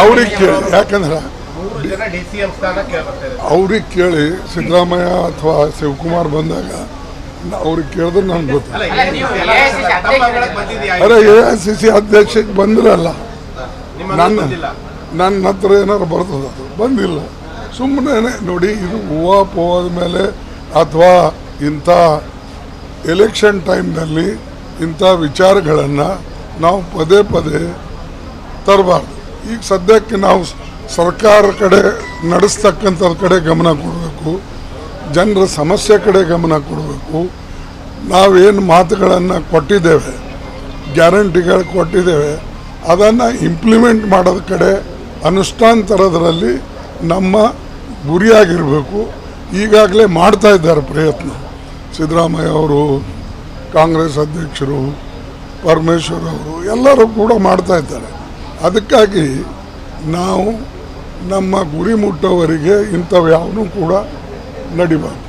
ಅವ್ರಿಗೆ ಕೇಳಿ, ಯಾಕಂದ್ರೆ ಅವ್ರಿಗೆ ಕೇಳಿ ಸಿದ್ದರಾಮಯ್ಯ ಅಥವಾ ಶಿವಕುಮಾರ್ ಬಂದಾಗ ಅವ್ರಿಗೆ ಕೇಳಿದ್ರೆ ನಂಗೆ ಗೊತ್ತಿಲ್ಲ. ಅರೆ AICC ಅಧ್ಯಕ್ಷಕ್ಕೆ ಬಂದಿರಲ್ಲ, ನನ್ನ ಹತ್ರ ಏನಾರು ಬರ್ತದ, ಬಂದಿಲ್ಲ. ಸುಮ್ಮನೆ ನೋಡಿ, ಇದು ಹೂವಾಪೋವಾದ ಮೇಲೆ ಅಥವಾ ಇಂಥ ಎಲೆಕ್ಷನ್ ಟೈಮ್ನಲ್ಲಿ ಇಂಥ ವಿಚಾರಗಳನ್ನು ನಾವು ಪದೇ ಪದೇ ತರಬಾರ್ದು. ಈಗ ಸದ್ಯಕ್ಕೆ ನಾವು ಸರ್ಕಾರ ಕಡೆ ನಡೆಸ್ತಕ್ಕಂಥದ್ರ ಕಡೆ ಗಮನ ಕೊಡಬೇಕು, ಜನರ ಸಮಸ್ಯೆ ಕಡೆ ಗಮನ ಕೊಡಬೇಕು. ನಾವೇನು ಮಾತುಗಳನ್ನು ಕೊಟ್ಟಿದ್ದೇವೆ, ಗ್ಯಾರಂಟಿಗಳು ಕೊಟ್ಟಿದ್ದೇವೆ, ಅದನ್ನು ಇಂಪ್ಲಿಮೆಂಟ್ ಮಾಡೋದ ಕಡೆ ಅನುಷ್ಠಾನ ತರೋದ್ರಲ್ಲಿ ನಮ್ಮ ಗುರಿಯಾಗಿರಬೇಕು. ಈಗಾಗಲೇ ಮಾಡ್ತಾ ಇದ್ದಾರೆ ಪ್ರಯತ್ನ. ಸಿದ್ದರಾಮಯ್ಯ ಅವರು, ಕಾಂಗ್ರೆಸ್ ಅಧ್ಯಕ್ಷರು, ಪರಮೇಶ್ವರ್ ಅವರು ಎಲ್ಲರೂ ಕೂಡ ಮಾಡ್ತಾ ಇದ್ದಾರೆ. ಅದಕ್ಕಾಗಿ ನಾವು ನಮ್ಮ ಗುರಿ ಮುಟ್ಟೋವರೆಗೆ ಇಂಥವು ಯಾವನೂ ಕೂಡ ನಡಿಬಾರ್ದು.